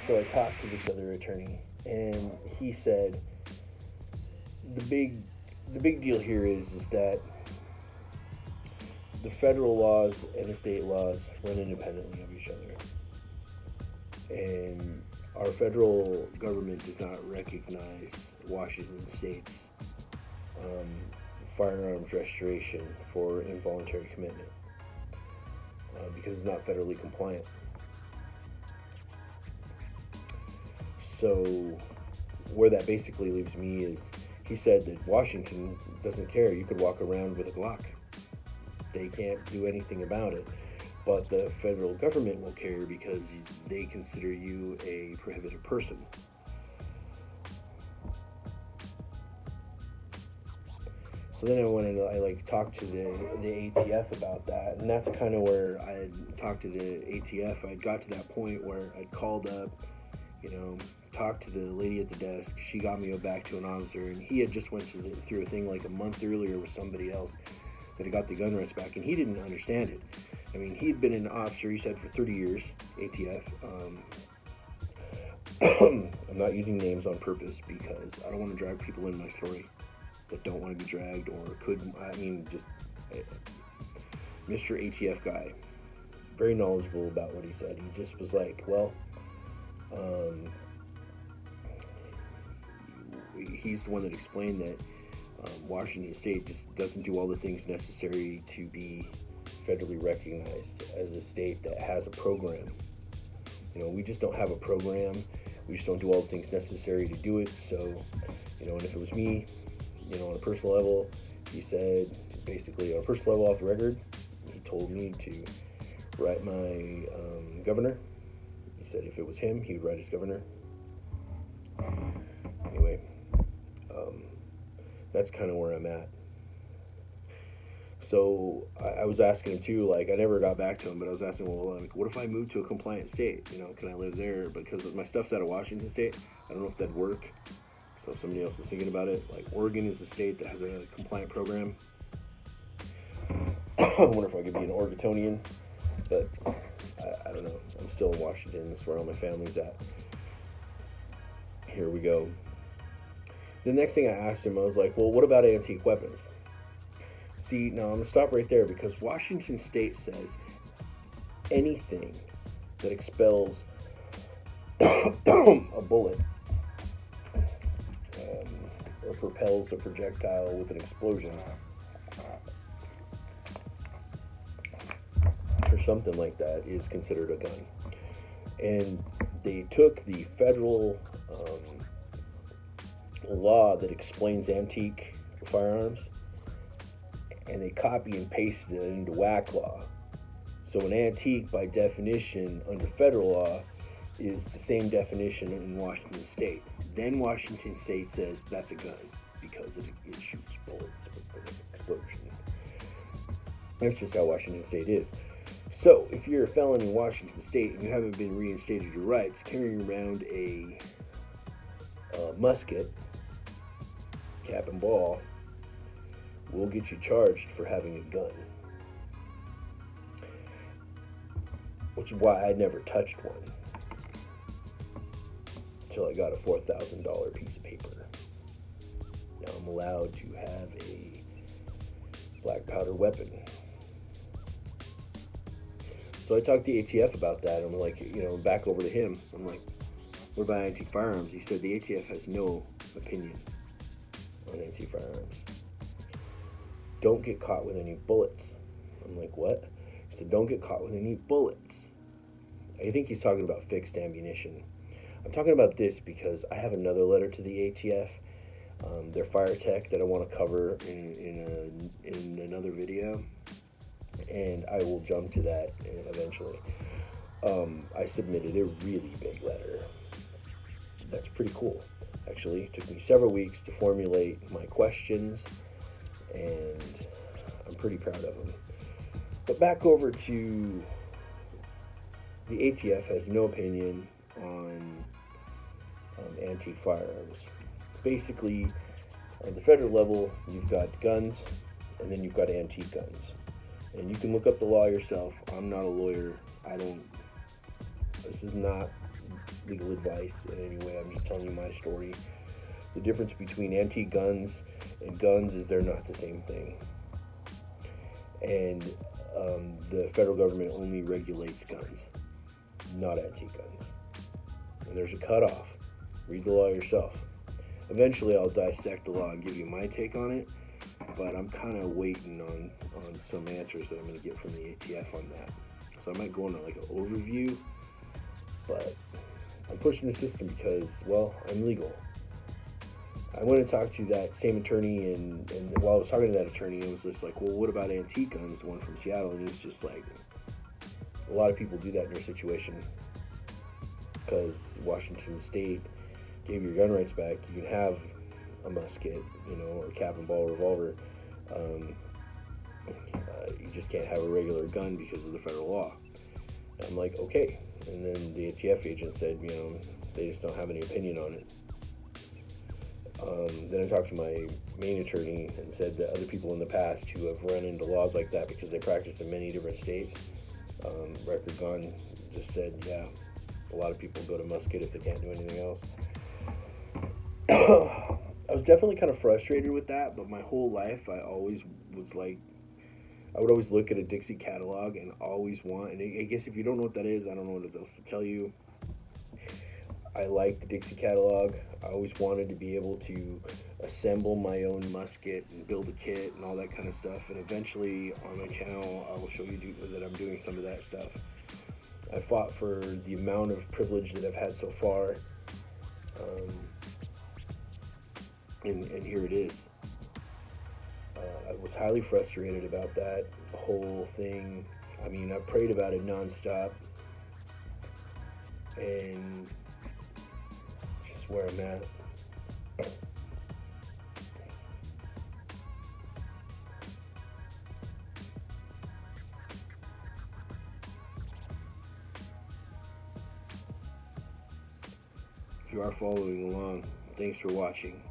So I talked to this other attorney, and he said the big deal here is that the federal laws and the state laws run independently of each other, and our federal government does not recognize Washington State's um, firearms registration for involuntary commitment because it's not federally compliant. So where that basically leaves me is, he said that Washington doesn't care. You could walk around with a Glock. They can't do anything about it. But the federal government will care because they consider you a prohibited person. So then I talked to the ATF about that, and that's kind of where I had talked to the ATF. I got to that point where I'd called up, talked to the lady at the desk. She got me back to an officer, and he had just went through a thing like a month earlier with somebody else that had got the gun rights back, and he didn't understand it. I mean, he'd been an officer, he said, for 30 years, ATF. I'm not using names on purpose because I don't want to drag people in my story that don't want to be dragged or Mr. ATF guy, very knowledgeable about what he said. He just was like, well, he's the one that explained that Washington State just doesn't do all the things necessary to be federally recognized as a state that has a program. We just don't have a program. We just don't do all the things necessary to do it. So, and if it was me, on a personal level, he said, basically on a personal level off the record, he told me to write my governor. He said if it was him, he would write his governor. Anyway, that's kind of where I'm at. So I was asking him too, I never got back to him, but I was asking, well, what if I move to a compliant state? Can I live there? Because my stuff's out of Washington State, I don't know if that'd work. So if somebody else is thinking about it, Oregon is a state that has a compliant program. I wonder if I could be an Oregonian, but I don't know. I'm still in Washington. That's where all my family's at. Here we go. The next thing I asked him, I was like, well, what about antique weapons? See, now I'm going to stop right there because Washington State says anything that expels a bullet or propels a projectile with an explosion or something like that is considered a gun. And they took the federal law that explains antique firearms and they copy and pasted it into WAC law. So an antique, by definition, under federal law, is the same definition in Washington State. Then Washington State says that's a gun because it shoots bullets with an explosion. That's just how Washington State is. So if you're a felon in Washington State and you haven't been reinstated your rights, carrying around a musket, cap and ball, will get you charged for having a gun. Which is why I never touched one until I got a $4,000 piece of paper. Now I'm allowed to have a black powder weapon. So I talked to ATF about that. I'm like, back over to him. I'm like, what about antique firearms? He said the ATF has no opinion on antique firearms. Don't get caught with any bullets. I'm like, what? He said, don't get caught with any bullets. I think he's talking about fixed ammunition. I'm talking about this because I have another letter to the ATF, their fire tech, that I want to cover in another video, and I will jump to that eventually. I submitted a really big letter. That's pretty cool, actually. It took me several weeks to formulate my questions, and I'm pretty proud of them. But back over to the ATF has no opinion on antique firearms. Basically, on the federal level, you've got guns, and then you've got antique guns. And you can look up the law yourself. I'm not a lawyer. This is not legal advice in any way. I'm just telling you my story. The difference between antique guns and guns is they're not the same thing. And the federal government only regulates guns, not antique guns. And there's a cutoff. Read the law yourself. Eventually, I'll dissect the law and give you my take on it, but I'm kind of waiting on some answers that I'm going to get from the ATF on that. So I might go into like an overview, but I'm pushing the system because, well, I'm legal. I went and talked to that same attorney, and while I was talking to that attorney, it was just like, well, what about antique guns, the one from Seattle? And he was just like, a lot of people do that in your situation because Washington State gave your gun rights back. You can have a musket, or a cap and ball revolver. You just can't have a regular gun because of the federal law. And I'm like, okay. And then the ATF agent said, they just don't have any opinion on it. Then I talked to my main attorney and said that other people in the past who have run into laws like that because they practiced in many different states, Record Gun just said, yeah, a lot of people go to musket if they can't do anything else. I was definitely kind of frustrated with that, but my whole life I always was like, I would always look at a Dixie catalog and always want, and I guess if you don't know what that is, I don't know what else to tell you. I like the Dixie catalog. I always wanted to be able to assemble my own musket and build a kit and all that kind of stuff, and eventually on my channel I will show you that I'm doing some of that stuff. I fought for the amount of privilege that I've had so far, and here it is. I was highly frustrated about that whole thing. I mean, I prayed about it nonstop, and just where I'm at. If you are following along, thanks for watching.